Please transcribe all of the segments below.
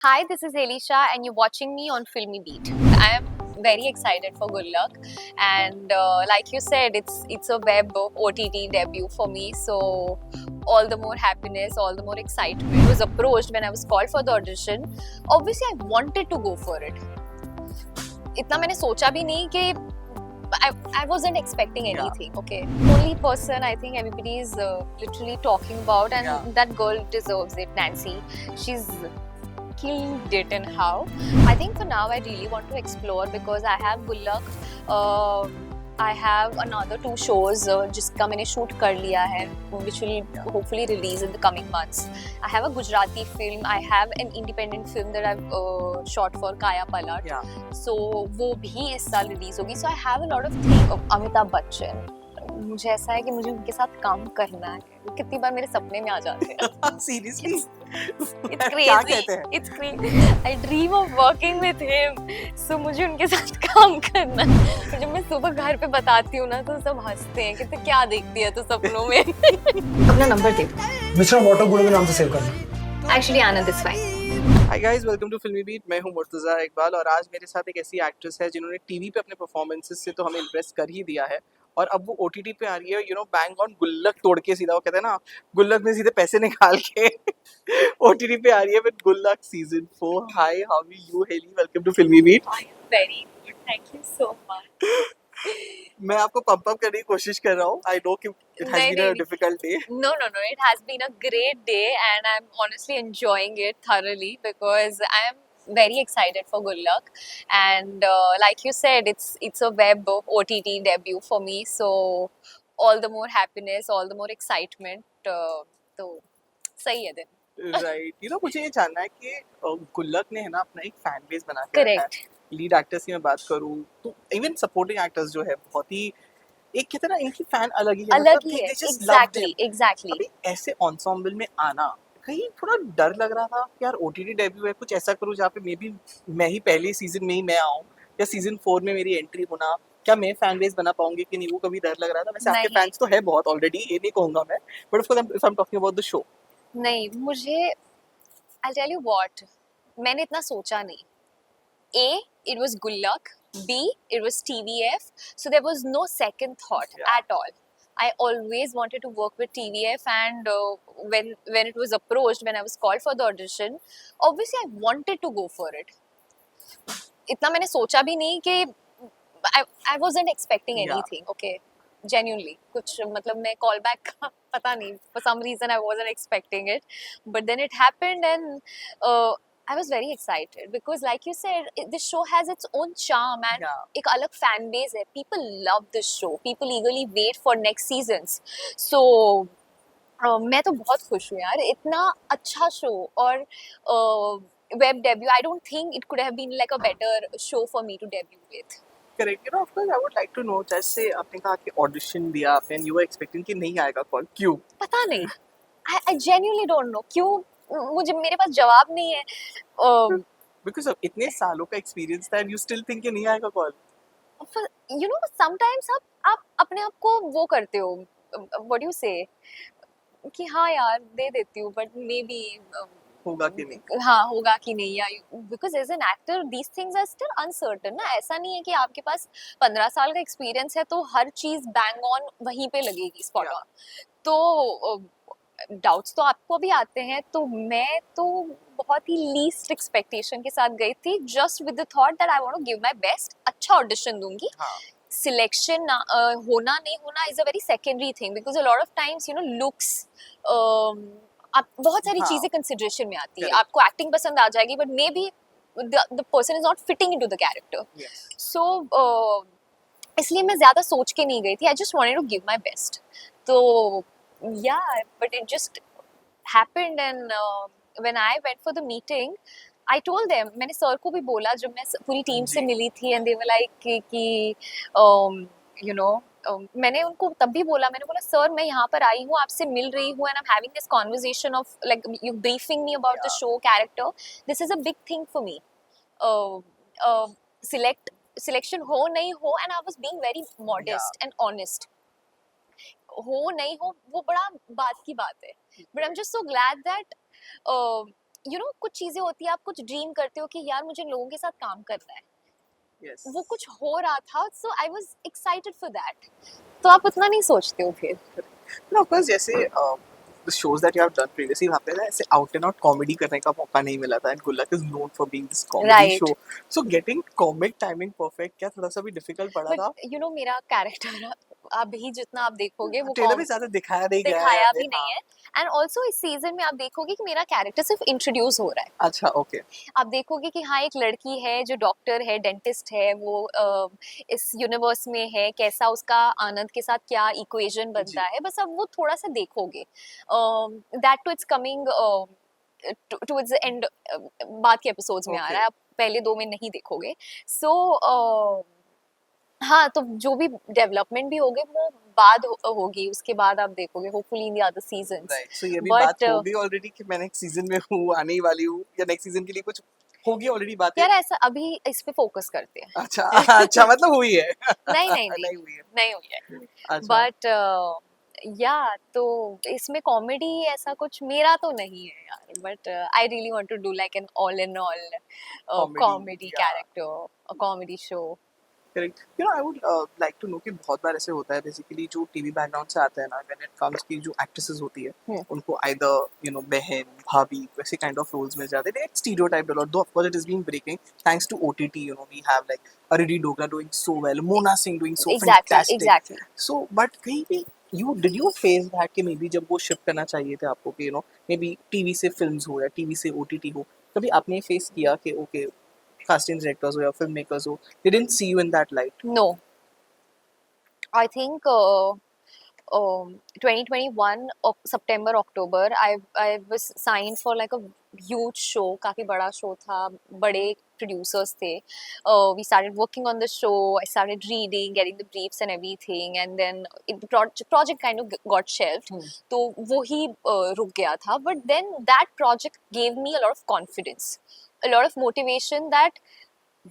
Hi, this is Elisha, and you're watching me on Filmy Beat. I am very excited for Good Luck, and like you said, it's a web OTT debut for me. So all the more happiness, all the more excitement. I was approached when I was called for the audition. Obviously, I wanted to go for it. इतना मैंने सोचा भी नहीं कि I wasn't expecting anything. Okay, only person I think everybody is literally talking about, and that girl deserves it. Nancy, she's killed it. And how? I think for now I really want to explore because I have Good Luck. I have another 2 shows जिसका मैंने shoot कर लिया है, which will hopefully release in the coming months. I have a Gujarati film. I have an independent film that I've shot for Kaya Palat. So वो भी इस साल release होगी. So I have a lot of things. Amitabh Bachchan, मुझे ऐसा है कि मुझे उनके साथ काम करना है. कितनी बार मेरे सपने में आ जाते हैं. Seriously? It's crazy. It's crazy. I dream of working with him. So मुझे उनके साथ काम करना है. जब मैं सुबह घर पे बताती हूँ ना तो सब हंसते हैं कि तू क्या देखती है तो सपनों में. अपना नंबर दे. मिश्रा वाटर कूलर के नाम से सेव करना. Actually Anand is fine. Hi guys, welcome to Filmy Beat. मैं हूँ मुर्तज़ा इकबाल और आज मेरे साथ एक ऐसी एक्ट्रेस है जिन्होंने टीवी पे अपने परफॉर्मेंसेस से तो हमें इम्प्रेस कर ही दिया है और अब वो ओटीटी पे आ रही है, बैंग ऑन गुल्लक तोड़ के सीधा, वो कहते हैं ना, गुल्लक में सीधे पैसे निकाल के ओटीटी पे आ रही है with Gullak season 4. Hi, how are you Haley? Welcome to Filmibeat. I am very good. Thank you so much. मैं आपको पंप अप करने की कोशिश कर रहा हूँ. आई नो कि it has been a difficult day. No. It has been a great day and I'm honestly enjoying it thoroughly because I am very excited for Good Luck. And like you said, it's a web OTT debut for me. So all the more happiness, all the more excitement. तो सही है दिन. Right. मुझे ये जानना है कि गुल्लक ने, है ना, अपना एक फैन बेस बना के रखा है. Correct. लीड एक्टर्स की मैं बात करूँ तो इवन सपोर्टिंग एक्टर्स जो है बहुत ही, एक कहते हैं ना, इनकी फैन अलग ही है. अलग ही है. they just love them. Exactly. अभी ऐसे एंसेम्बल में आना कहीं थोड़ा डर लग रहा था कि यार ओटीटी डेब्यू है, कुछ ऐसा करूँ जहाँ पे मे बी मैं ही पहले सीजन में ही मैं आऊँ या सीजन 4 में मेरी एंट्री होना, क्या मैं फैन बेस बना पाऊंगी कि नहीं, वो कभी डर लग रहा था. वैसे आपके फैंस तो है बहुत ऑलरेडी, ये नहीं कहूंगा मैं, but of course if I am talking about the show. नहीं, मुझे I'll tell you what, मैंने इतना सोचा नहीं. A, it was Good Luck. B, it was TVF. So there was no second thought at all. I always wanted to work with TVF, and when it was approached, when I was called for the audition, obviously I wanted to go for it. इतना मैंने सोचा भी नहीं कि I wasn't expecting anything. Okay, genuinely कुछ मतलब मैं call back का पता नहीं, for some reason I wasn't expecting it, but then it happened and I was very excited because like you said, this show has its own charm and एक अलग fan base है. People love this show. People eagerly wait for next seasons. So मैं तो बहुत खुश हूँ यार. इतना अच्छा शो और web debut. I don't think it could have been like a better show for me to debut with. Correct. Of course I would like to know, जैसे आपने कहा कि ऑडिशन दिया आपने एंड यू वर एक्सपेक्टिंग कि नहीं आएगा call, क्यों? पता नहीं. I genuinely don't know क्यों. मुझे, मेरे पास जवाब नहीं है. बिकॉज़ अब इतने सालों का एक्सपीरियंस था एंड यू स्टिल थिंक कि नहीं आएगा कॉल. You know, sometimes आप अपने आप को वो करते हो, what do you say, कि हाँ यार दे देती हूँ, but maybe होगा कि नहीं. हाँ होगा कि नहीं. या because as an actor these things are still uncertain ना. ऐसा नहीं है कि आपके पास 15 साल का एक्सपीरियंस है तो हर चीज बैंग ऑन वहीं पे लगेगी, स्पॉट ऑन. तो डाउट्स तो आपको भी आते हैं. तो मैं तो बहुत ही लीस्ट एक्सपेक्टेशन के साथ गई थी, just with the thought that I want to give my best. अच्छा ऑडिशन दूंगी. सिलेक्शन होना नहीं होना is a very secondary thing because a lot of times looks, आप बहुत सारी चीजें कंसिडरेशन में आती है. आपको एक्टिंग पसंद आ जाएगी but maybe the person is not fitting into the character. So इसलिए मैं ज्यादा सोच के नहीं गई थी. I just wanted to give my best. तो या but it just happened and when I went for the meeting I told them. मैंने सर को भी बोला जब मैं पूरी टीम से मिली थी एंड दे वर लाइक कि मैंने उनको तब भी बोला, मैंने बोला सर मैं यहाँ पर आई हूँ, आपसे मिल रही हूँ and I am having this conversation of like you briefing me about the show character. This is a big thing for me. Selection हो नहीं हो, and I was being very modest and honest. हो नहीं हो वो बड़ा बात की बात है, but I am just so glad that कुछ चीजें होती है, आप कुछ ड्रीम करते हो कि यार मुझे लोगों के साथ काम करना है, Yes. वो कुछ हो रहा था, so I was excited for that. तो आप उतना नहीं सोचते हो फिर। No, of course, जैसे the shows that you have done previously, वहाँ पे ना ऐसे out and out comedy करने का मौका नहीं मिला था, and Gullak is known for being this comedy Right. show. So getting comic timing perfect क्या थोड़ा सा भी difficult पड़ा था? बट मेरा कैरेक्टर अभी जितना आप देखोगे वो ट्रेलर में ज्यादा दिखाया नहीं गया है दिखाया हमें, भी नहीं है। एंड ऑल्सो इस सीजन में आप देखोगे कि मेरा कैरेक्टर सिर्फ इंट्रोड्यूस हो रहा है। अच्छा, ओके। आप देखोगे कि हाँ, एक लड़की है जो डॉक्टर है, डेंटिस्ट है, वो इस यूनिवर्स में है, कैसा उसका आनंद के साथ क्या इक्वेशन बनता है, बस अब वो थोड़ा सा देखोगे। That too it's coming towards the end, बाद के एपिसोड्स में आ रहा है, आप पहले 2 में नहीं देखोगे। सो हाँ, तो जो भी डेवलपमेंट भी होगी वो बाद होगी, उसके बाद आप देखोगे hopefully in the other seasons. Right, so ये भी But, बात होगी ऑलरेडी कि मैं नेक्स्ट सीजन में हूँ, आने ही वाली हूँ, या नेक्स्ट सीजन के लिए कुछ होगी ऑलरेडी बातें? यार ऐसा अभी इस पे फोकस करते हैं। अच्छा अच्छा, मतलब हुई है। नहीं नहीं नहीं हुई है। नहीं हुई है। अच्छा, बट या तो इसमें कॉमेडी ऐसा कुछ मेरा तो नहीं है यार, but I really want to do like an all in all Comedy, comedy yeah. Character, a comedy show. Correct. I would like to know कि बहुत बार ऐसे होता है बेसिकली जो टीवी बैकग्राउंड से आते हैं ना, व्हेन इट कम्स की जो एक्ट्रेसेस होती है उनको आइदर बहन, भाभी वैसे काइंड ऑफ रोल्स मिल जाते हैं। दे stereotyped a lot, though of course it is being breaking thanks to OTT. We have like Aridhi Dogra doing so well, Mona Singh doing so fantastic. Exactly. So but कहीं भी did you face that कि maybe जब वो shift करना चाहिए थे आपको कि maybe टीवी से फिल्म्स हो या टीवी से OTT हो, कभी आपने फेस किया कि ओके casting directors हो या फिल्म मेकर्स हो, they didn't see you in that light? No, I think 2021 September October I was signed for like a huge show, काफी बड़ा शो था, बड़े producers थे। We started working on the show, I started reading, getting the briefs and everything, and then the project kind of got shelved. तो वो ही रुक गया था, but then that project gave me a lot of confidence, a lot of motivation that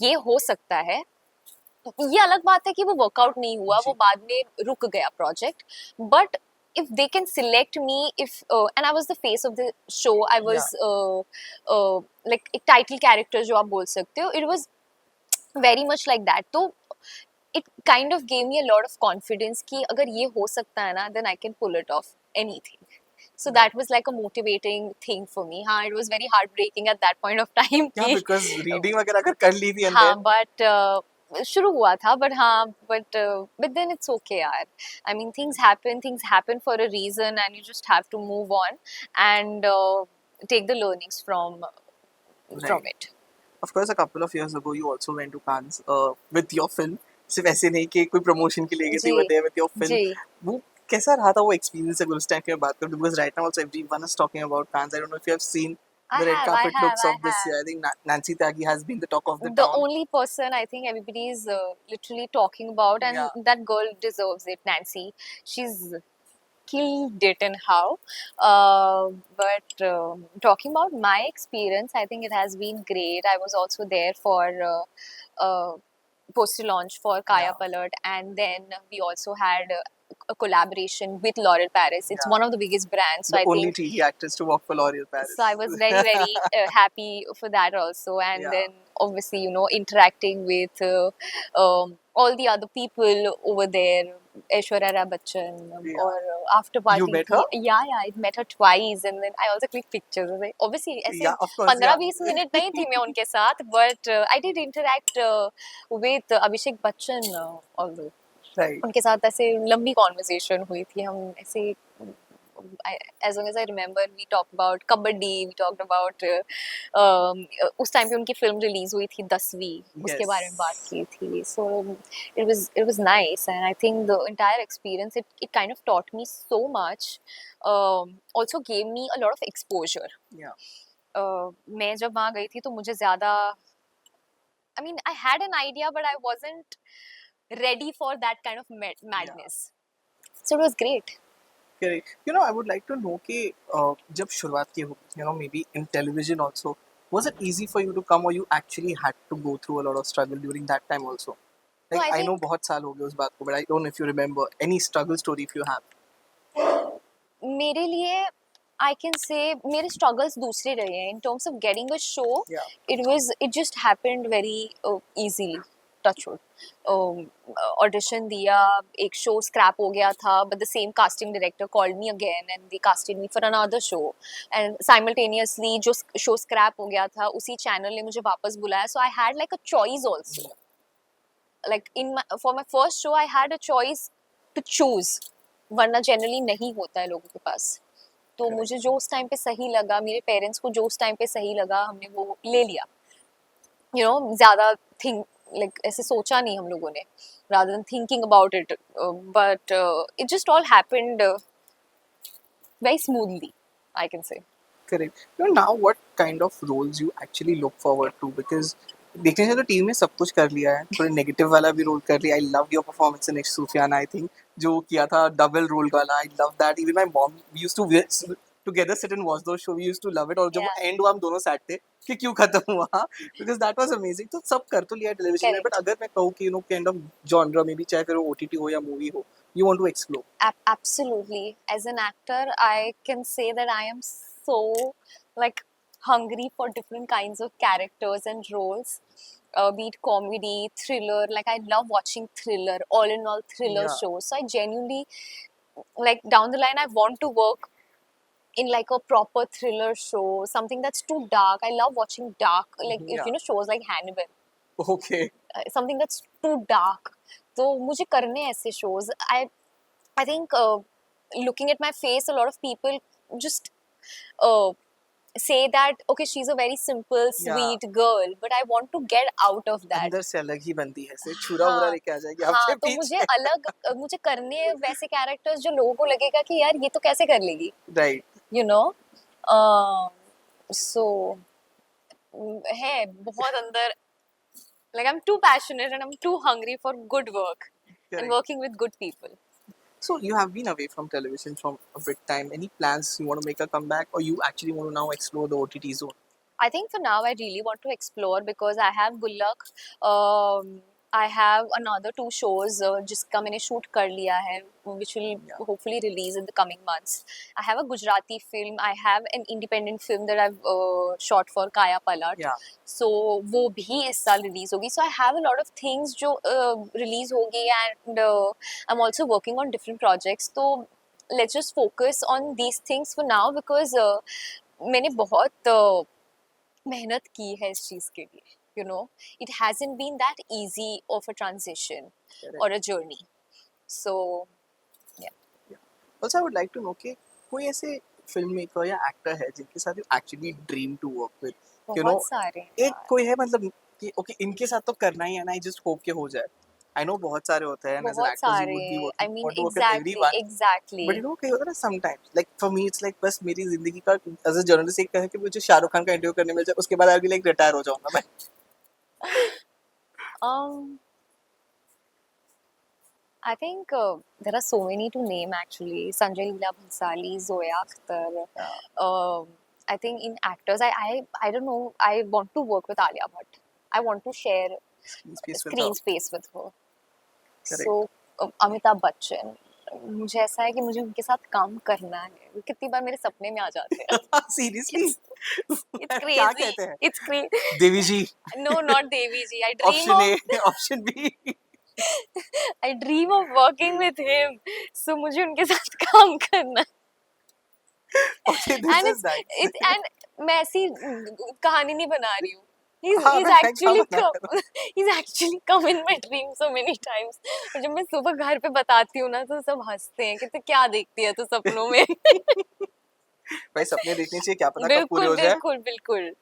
ये हो सकता है। ये अलग बात है कि वो वर्कआउट नहीं हुआ, वो बाद में रुक गया project, but if they can select me, if and I was the face of the show, I was like एक title character जो आप बोल सकते हो, it was very much like that, तो it kind of gave me a lot of confidence कि अगर ये हो सकता है ना, then I can pull it off anything. So that was like a motivating thing for me. हाँ, it was very heartbreaking at that point of time Yeah, कि because reading वगैरह अगर कर ली थी हाँ, अंदर। but शुरू हुआ था, but हाँ, but then it's okay यार। I mean things happen for a reason, and you just have to move on and take the learnings from it. Of course, a couple of years ago, you also went to Cannes with your film. सिर्फ ऐसे नहीं कि कोई promotion के लिए गई थी, जी, but there with your film. जी। वो कैसा रहा था वो एक्सपीरियंस अगर उस टाइम की मैं बात करूँ, because right now also everyone is talking about Cannes. I don't know if you have seen the red carpet looks of this year. I think Nancy Tyagi has been the talk of the The town. only person I think everybody is literally talking about, and Yeah. that girl deserves it, Nancy. She's killed it and how. But talking about my experience, I think it has been great. I was also there for poster launch for Kaya Yeah. Palat, and then we also had a collaboration with L'Oreal Paris. It's Yeah. one of the biggest brands, so The I only think TV actress to work for L'Oreal Paris. so. I was very very happy for that also, and Yeah. then obviously interacting with all the other people over there, Aishwarya Rai Bachchan, Yeah. or after party. You met her? Yeah, I met her twice, and then I also clicked pictures. Obviously, ऐसे Yeah, of course. 15-20 minute नहीं थी मैं उनके साथ, but I did interact with Abhishek Bachchan although. Right. उनके साथ ऐसे लंबी कॉन्वर्सेशन हुई थी, हम ऐसे as long as I remember, we talked about kabaddi, we talked about उस टाइम पे उनकी फिल्म रिलीज हुई थी 10वीं, उसके Yes. बारे में बात की थी। So it was nice, and I think the entire experience it kind of taught me so much, also gave me a lot of exposure. Yeah. मैं जब वहाँ गई थी तो मुझे ज़्यादा, I mean I had an idea, but I wasn't ready for that kind of madness. So it was great. Correct. I would like to know कि जब शुरुआत की होगी, maybe in television also, was it easy for you to come, or you actually had to go through a lot of struggle during that time also? No, Like I I know think- बहुत साल हो गए उस बात को, but I don't know if you remember any struggle story if you have. मेरे लिए I can say मेरे struggles दूसरे रहे हैं in terms of getting a show. Yeah. It just happened very easily. Touch wood. Audition दिया, एक show scrap हो गया था, but the same casting director called me again and they casted me for another show. And simultaneously जो show scrap हो गया था, उसी channel ने मुझे वापस बुलाया. So I had like a choice also. Like for my first show, I had a choice to choose. वरना generally नहीं होता है लोगों के पास. तो मुझे जो उस टाइम पे सही लगा, मेरे पेरेंट्स को जो उस टाइम पे सही लगा, हमने वो ले लिया. ज़्यादा like ऐसे सोचा नहीं हम लोगों ने, rather than thinking about it. But it just all happened very smoothly, I can say. Correct. Now what kind of roles you actually look forward to? Because देखने से तो टीम ने सब कुछ कर लिया है, थोड़े नेगेटिव वाला भी रोल कर लिया. I loved your performance in Sufiana. I think जो किया था डबल रोल वाला, I love that. Even my mom used to together sit and watch those show. We used to love it. और जब एंड हुआ हम दोनों सैड थे कि क्यों खत्म हुआ, because that was amazing. तो सब कर तो लिया टेलीविजन में, but अगर मैं कहूँ कि kind of genre में भी, चाहे फिर वो OTT हो या मूवी हो, you want to explore. Absolutely. As an actor, I can say that I am so like hungry for different kinds of characters and roles. Be it comedy, thriller. Like I love watching thriller, all in all thriller shows. So I genuinely, like down the line, I want to work in like a proper thriller show, something that's too dark. I love watching dark, like if shows like Hannibal. Okay. Something that's too dark. तो मुझे करने ऐसे shows. I think looking at my face, a lot of people just say that okay, she's a very simple, sweet girl, but I want to get out of that. अंदर से अलग ही बनती है, से छुरा उरा लेके आ जाएगी आपके तो पीछे. मुझे करने वैसे कैरेक्टर्स जो लोगों को लगेगा कि यार ये तो कैसे कर लेगी. Right. So है बहुत अंदर, like I'm too passionate and I'm too hungry for good work. Correct. And working with good people. So you have been away from television from a bit time. Any plans you want to make a comeback, or you actually want to now explore the OTT zone? I think for now I really want to explore because I have Good Luck. I have another 2 shows जिसका मैंने shoot कर लिया है, which will hopefully release in the coming months. I have a Gujarati film. I have an independent film that I've shot for Kaya Palat. Yeah. So वो भी इस साल release होगी. So I have a lot of things जो release होगी and I'm also working on different projects. So let's just focus on these things for now because मैंने बहुत मेहनत की है इस चीज़ के लिए. It hasn't been that easy of a transition. Correct. Or a journey. So, yeah. Also, I would like to know कि कोई ऐसे filmmaker या actor है जिनके साथ you actually dream to work with. बहुत सारे. एक कोई है मतलब कि okay इनके साथ तो करना ही है ना, I just hope कि हो जाए. I know बहुत सारे होते हैं. बहुत सारे. I mean exactly. But कहीं होता है ना sometimes. Like for me it's like बस मेरी जिंदगी का as a journalist एक है कि मुझे शाहरुख खान का इंटरव्यू करने मिल जाए, उसके बाद आगे like retire हो जाऊंगा मैं. I think there are so many to name actually. Sanjay Leela Bhansali, Zoya Akhtar. I think in actors, I don't know. I want to work with Alia Bhatt. I want to share screen space with her. Correct. So Amitabh Bachchan. मुझे ऐसा है कि मुझे उनके साथ काम करना है. कितनी बार मेरे सपने में आ जाते हैं. Seriously? It's crazy. क्या कहते हैं? It's crazy. Devi ji. No, not Devi ji. I dream Option A, option B. I dream of working with him. So मुझे उनके साथ काम करना है. Okay, this is nice. And मैं ऐसी कहानी नहीं बना रही हूँ. He's actually come in my dream so many times. जब मैं सुबह घर पे बताती हूँ ना तो सब हंसते हैं कि तू क्या देखती है तू सपनों में. भाई सपने देखने चाहिए, क्या पता कब पूरे हो जाए. बिल्कुल.